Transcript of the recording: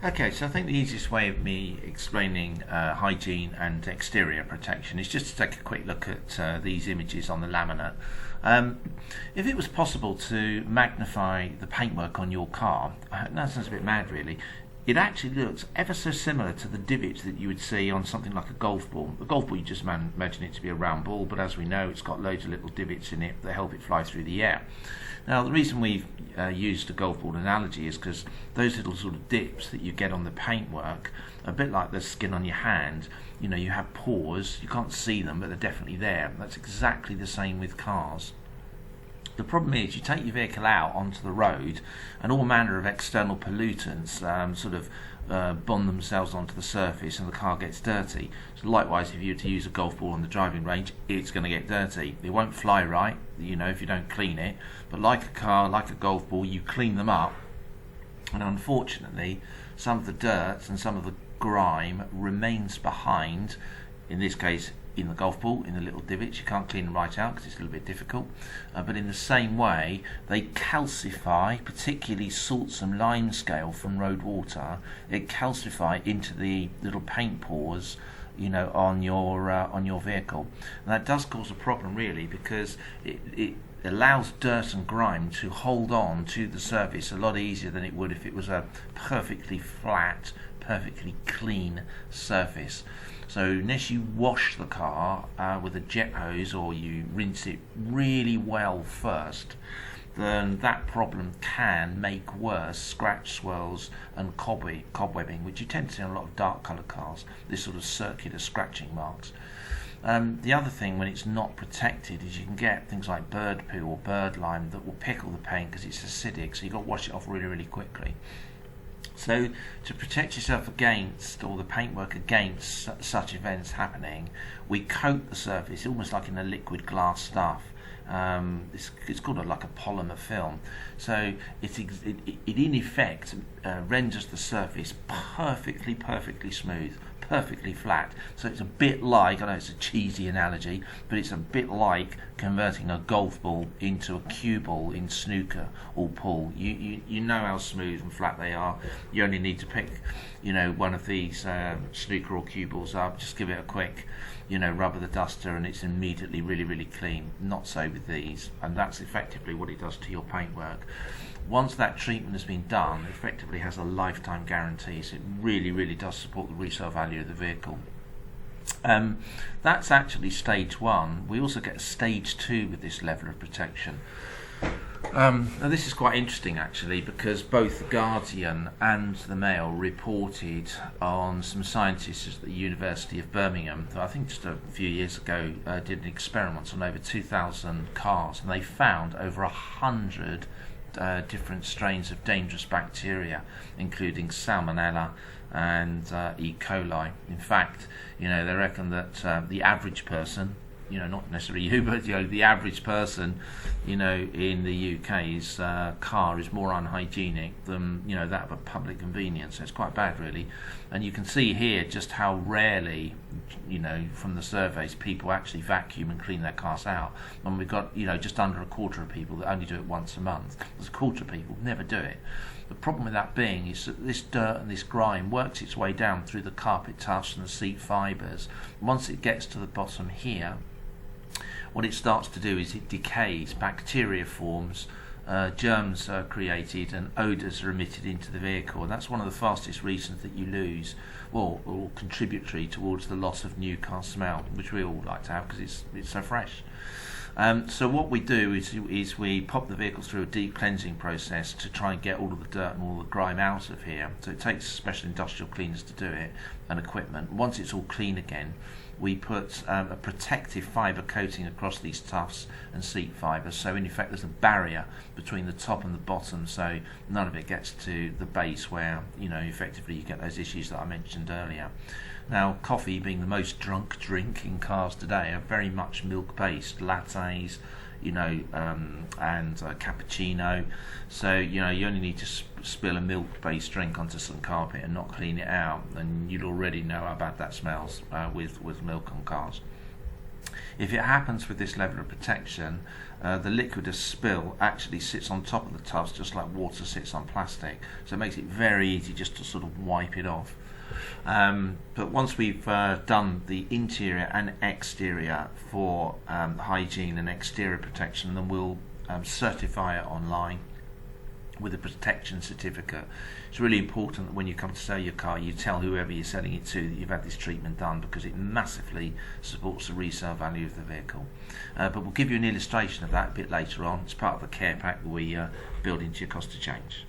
Okay, so I think the easiest way of me explaining hygiene and exterior protection is just to take a quick look at these images on the laminate. If it was possible to magnify the paintwork on your car, that sounds a bit mad really, it actually looks ever so similar to the divots that you would see on something like a golf ball. A golf ball, you just imagine it to be a round ball, but as we know, it's got loads of little divots in it that help it fly through the air. Now, the reason we've used a golf ball analogy is because those little sort of dips that you get on the paintwork, a bit like the skin on your hand, you have pores, you can't see them, but they're definitely there. That's exactly the same with cars. The problem is you take your vehicle out onto the road and all manner of external pollutants bond themselves onto the surface and the car gets dirty. So likewise, if you were to use a golf ball on the driving range, it's going to get dirty. It won't fly right, if you don't clean it. But like a car, like a golf ball, you clean them up. And unfortunately, some of the dirt and some of the grime remains behind, in this case, in the golf ball, in the little divots. You can't clean them right out because it's a little bit difficult, but in the same way they calcify, particularly salts and limescale from road water. It calcify into the little paint pores on your vehicle, and that does cause a problem really, because it allows dirt and grime to hold on to the surface a lot easier than it would if it was a perfectly flat, perfectly clean surface. So unless you wash the car with a jet hose, or you rinse it really well first, then that problem can make worse scratch swirls and cobwebbing, which you tend to see on a lot of dark coloured cars, this sort of circular scratching marks. The other thing, when it's not protected, is you can get things like bird poo or bird lime that will pickle the paint because it's acidic, so you've got to wash it off really, really quickly. So to protect yourself against, or the paintwork against such events happening, we coat the surface almost like in a liquid glass stuff. It's called like a polymer film. So it in effect renders the surface perfectly smooth, perfectly flat. So it's a bit like, I know it's a cheesy analogy, but it's a bit like converting a golf ball into a cue ball in snooker or pool. You know how smooth and flat they are. You only need to pick one of these snooker or cue balls up, just give it a quick rub of the duster, and it's immediately really clean. Not so with these, and that's effectively what it does to your paintwork. Once that treatment has been done, it effectively has a lifetime guarantee, so it really does support the resale value of the vehicle. That's actually stage one. We also get a stage two with this level of protection. Now this is quite interesting actually, because both the Guardian and the Mail reported on some scientists at the University of Birmingham, I think just a few years ago, did an experiment on over 2,000 cars, and they found over 100 different strains of dangerous bacteria, including Salmonella and E. coli. In fact, they reckon that the average person, not necessarily you, but the average person, in the UK's car is more unhygienic than that of a public convenience. So it's quite bad, really. And you can see here just how rarely, from the surveys, people actually vacuum and clean their cars out. And we've got just under a quarter of people that only do it once a month. There's a quarter of people never do it. The problem with that being is that this dirt and this grime works its way down through the carpet tufts and the seat fibres. Once it gets to the bottom here, what it starts to do is it decays, bacteria forms, germs are created, and odours are emitted into the vehicle. And that's one of the fastest reasons that you lose, or contributory towards the loss of new car smell, which we all like to have because it's so fresh. So what we do is we pop the vehicles through a deep cleansing process to try and get all of the dirt and all the grime out of here. So it takes special industrial cleaners to do it, and equipment. Once it's all clean again, we put a protective fibre coating across these tufts and seat fibres, so in effect there's a barrier between the top and the bottom, so none of it gets to the base where effectively you get those issues that I mentioned earlier. Now, coffee being the most drunk drink in cars today are very much milk based, lattes, and cappuccino. So you only need to spill a milk-based drink onto some carpet and not clean it out, and you'll already know how bad that smells with milk on cars. If it happens with this level of protection, the liquidous spill actually sits on top of the tubs just like water sits on plastic, so it makes it very easy just to sort of wipe it off. But once we've done the interior and exterior for hygiene and exterior protection, then we'll certify it online with a protection certificate. It's really important that when you come to sell your car, you tell whoever you're selling it to that you've had this treatment done, because it massively supports the resale value of the vehicle. But we'll give you an illustration of that a bit later on. It's part of the care pack that we build into your cost of change.